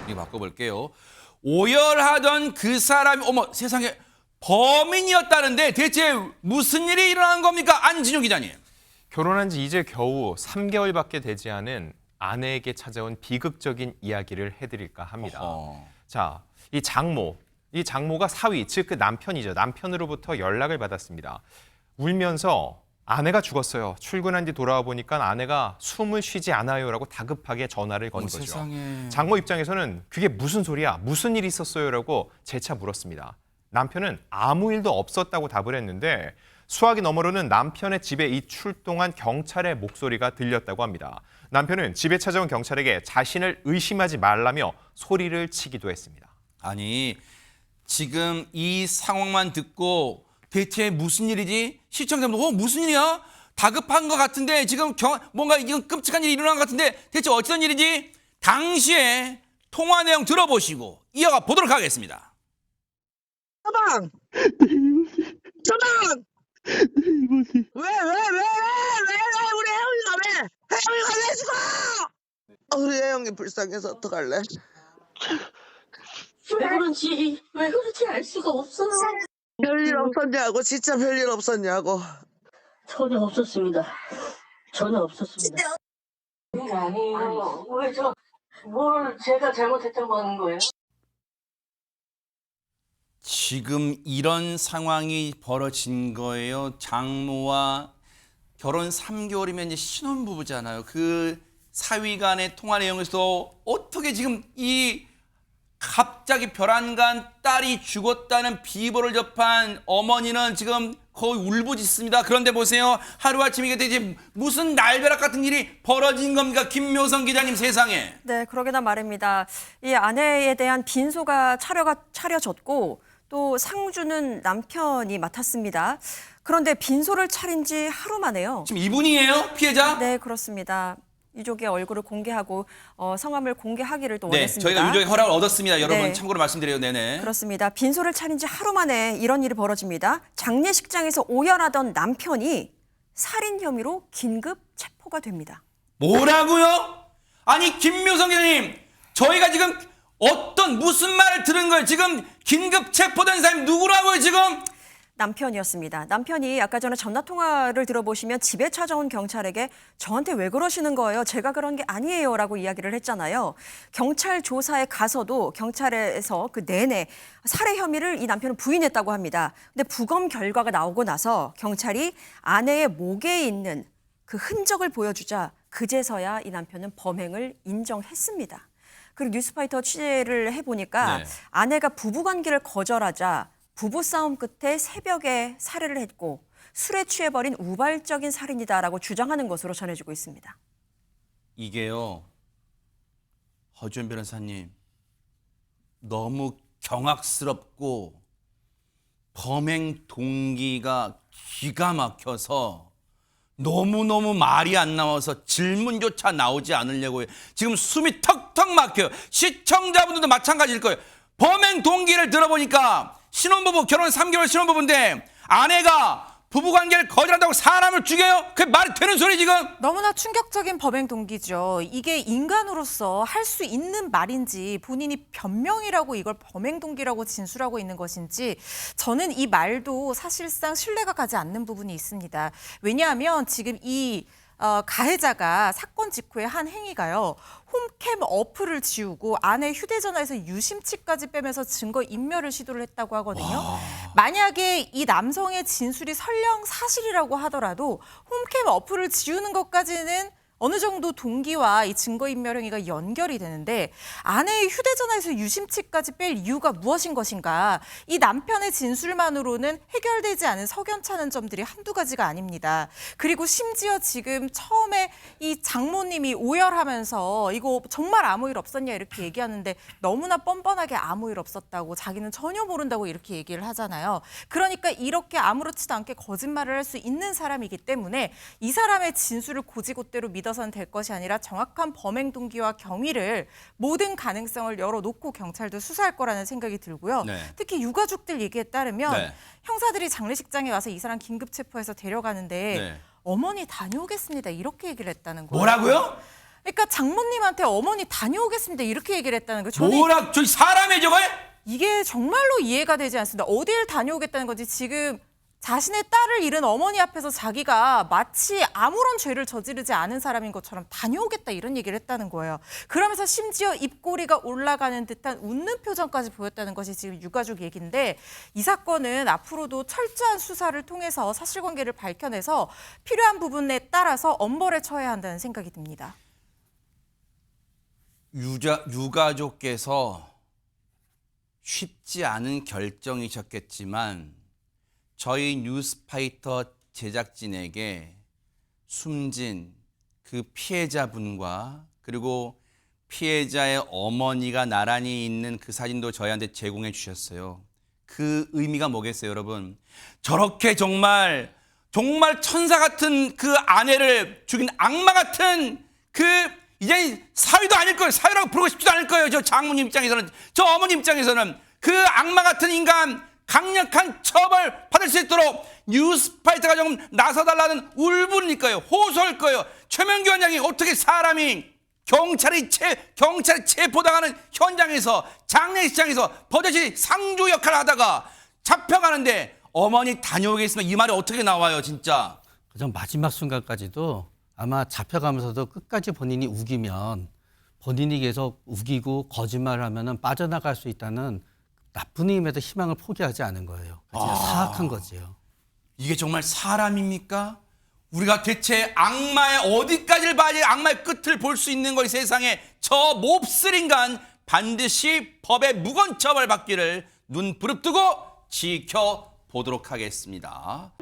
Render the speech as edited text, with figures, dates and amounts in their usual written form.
이거 바꿔볼게요. 오열하던 그 사람이 어머 세상에 범인이었다는데 대체 무슨 일이 일어난 겁니까? 안진용 기자님. 결혼한 지 이제 겨우 3개월밖에 되지 않은 아내에게 찾아온 비극적인 이야기를 해드릴까 합니다. 자, 이 장모가 사위, 즉 그 남편이죠. 남편으로부터 연락을 받았습니다. 울면서 아내가 죽었어요. 출근한 뒤 돌아와 보니까 아내가 숨을 쉬지 않아요라고 다급하게 전화를 건 거죠. 세상에. 장모 입장에서는 그게 무슨 소리야? 무슨 일이 있었어요라고 재차 물었습니다. 남편은 아무 일도 없었다고 답을 했는데 수화기 너머로는 남편의 집에 이 출동한 경찰의 목소리가 들렸다고 합니다. 남편은 집에 찾아온 경찰에게 자신을 의심하지 말라며 소리를 치기도 했습니다. 아니 지금 이 상황만 듣고 대체 무슨 일이지? 시청자분들 무슨 일이야? 다급한 것 같은데 지금 뭔가 이건 끔찍한 일이 일어난 것 같은데 대체 어떤 일이지? 당시에 통화 내용 들어보시고 이어가 보도록 하겠습니다. 서방! 서방! 왜 우리 혜영이가 왜? 혜영이가 왜 죽어? 우리 혜영이 불쌍해서 어떡할래? 왜 그런지 알 수가 없어요. 별일 없었냐고, 진짜 별일 없었냐고. 전혀 없었습니다. 전혀 없었습니다. 그게 아니에요. 뭘 제가 잘못했다고 하는 거예요? 지금 이런 상황이 벌어진 거예요. 장모와 결혼 3개월이면 이제 신혼부부잖아요. 그 사위 간의 통화 내용에서 어떻게 지금 이 갑자기 별안간 딸이 죽었다는 비보를 접한 어머니는 지금 거의 울부짖습니다. 그런데 보세요. 하루아침에 이게 대체 무슨 날벼락 같은 일이 벌어진 겁니까? 김묘성 기자님 세상에. 네, 그러게나 말입니다. 이 아내에 대한 빈소가 차려졌고 또 상주는 남편이 맡았습니다. 그런데 빈소를 차린 지 하루 만에요. 지금 이분이에요? 피해자? 네, 그렇습니다. 유족의 얼굴을 공개하고 성함을 공개하기를 또 네, 원했습니다. 저희가 유족의 허락을 얻었습니다. 여러분 네. 참고로 말씀드려요. 네네. 그렇습니다. 빈소를 차린 지 하루 만에 이런 일이 벌어집니다. 장례식장에서 오열하던 남편이 살인 혐의로 긴급 체포가 됩니다. 뭐라고요? 아니 김묘성 기자님, 저희가 지금 무슨 말을 들은 거예요? 지금 긴급 체포된 사람이 누구라고요 지금? 남편이었습니다. 남편이 아까 전에 전화통화를 들어보시면 집에 찾아온 경찰에게 저한테 왜 그러시는 거예요? 제가 그런 게 아니에요 라고 이야기를 했잖아요. 경찰 조사에 가서도 경찰에서 그 내내 살해 혐의를 이 남편은 부인했다고 합니다. 근데 부검 결과가 나오고 나서 경찰이 아내의 목에 있는 그 흔적을 보여주자 그제서야 이 남편은 범행을 인정했습니다. 그리고 뉴스파이터 취재를 해보니까 네. 아내가 부부관계를 거절하자 부부싸움 끝에 새벽에 살해를 했고 술에 취해버린 우발적인 살인이다라고 주장하는 것으로 전해지고 있습니다. 이게요, 허준 변호사님, 너무 경악스럽고 범행 동기가 기가 막혀서 너무너무 말이 안 나와서 질문조차 나오지 않으려고 해요. 지금 숨이 턱턱 막혀요. 시청자분들도 마찬가지일 거예요. 범행 동기를 들어보니까 신혼부부, 결혼 3개월 신혼부부인데 아내가 부부관계를 거절한다고 사람을 죽여요? 그게 말이 되는 소리 지금? 너무나 충격적인 범행 동기죠. 이게 인간으로서 할 수 있는 말인지 본인이 변명이라고 이걸 범행 동기라고 진술하고 있는 것인지 저는 이 말도 사실상 신뢰가 가지 않는 부분이 있습니다. 왜냐하면 지금 이 가해자가 사건 직후에 한 행위가요. 홈캠 어플을 지우고 아내 휴대전화에서 유심치까지 빼면서 증거 인멸을 시도를 했다고 하거든요. 만약에 이 남성의 진술이 설령 사실이라고 하더라도 홈캠 어플을 지우는 것까지는 어느 정도 동기와 이 증거인멸 행위가 연결이 되는데 아내의 휴대전화에서 유심치까지 뺄 이유가 무엇인 것인가. 이 남편의 진술만으로는 해결되지 않은 석연찮은 점들이 한두 가지가 아닙니다. 그리고 심지어 지금 처음에 이 장모님이 오열하면서 이거 정말 아무 일 없었냐 이렇게 얘기하는데 너무나 뻔뻔하게 아무 일 없었다고 자기는 전혀 모른다고 이렇게 얘기를 하잖아요. 그러니까 이렇게 아무렇지도 않게 거짓말을 할 수 있는 사람이기 때문에 이 사람의 진술을 곧이곧대로 믿어서는 될 것이 아니라 정확한 범행 동기와 경위를 모든 가능성을 열어놓고 경찰도 수사할 거라는 생각이 들고요. 네. 특히 유가족들 얘기에 따르면 네. 형사들이 장례식장에 와서 이 사람 긴급 체포해서 데려가는데 네. 어머니 다녀오겠습니다. 이렇게 얘기를 했다는 거예요. 뭐라고요? 그러니까 장모님한테 어머니 다녀오겠습니다 이렇게 얘기를 했다는 거예요. 저는 뭐라 저기 사람의 저거에? 이게 정말로 이해가 되지 않습니다. 어딜 다녀오겠다는 건지 지금 자신의 딸을 잃은 어머니 앞에서 자기가 마치 아무런 죄를 저지르지 않은 사람인 것처럼 다녀오겠다 이런 얘기를 했다는 거예요. 그러면서 심지어 입꼬리가 올라가는 듯한 웃는 표정까지 보였다는 것이 지금 유가족 얘기인데 이 사건은 앞으로도 철저한 수사를 통해서 사실관계를 밝혀내서 필요한 부분에 따라서 엄벌에 처해야 한다는 생각이 듭니다. 유가족께서 쉽지 않은 결정이셨겠지만 저희 뉴스파이터 제작진에게 숨진 그 피해자분과 그리고 피해자의 어머니가 나란히 있는 그 사진도 저희한테 제공해 주셨어요. 그 의미가 뭐겠어요, 여러분? 저렇게 정말 천사 같은 그 아내를 죽인 악마 같은 그 이제 사위도 아닐 거예요. 사위라고 부르고 싶지도 않을 거예요. 저 장모님 입장에서는, 저 어머니 입장에서는 그 악마 같은 인간 강력한 처벌 받을 수 있도록 뉴스파이터가 좀 나서달라는 울분일 거예요. 호소할 거예요. 최명규 원장이 어떻게 사람이 경찰이 체포당하는 현장에서 장례식장에서 버젓이 상주 역할을 하다가 잡혀가는데 어머니 다녀오겠습니다. 이 말이 어떻게 나와요, 진짜? 그냥 마지막 순간까지도 아마 잡혀가면서도 끝까지 본인이 우기면 본인이 계속 우기고 거짓말을 하면은 빠져나갈 수 있다는 나쁜 의미에서 희망을 포기하지 않은 거예요. 진짜 사악한 거지요. 이게 정말 사람입니까? 우리가 대체 악마의 어디까지를 봐야 악마의 끝을 볼 수 있는 거이 세상에 저 몹쓸 인간 반드시 법의 무건 처벌 받기를 눈 부릅뜨고 지켜보도록 하겠습니다.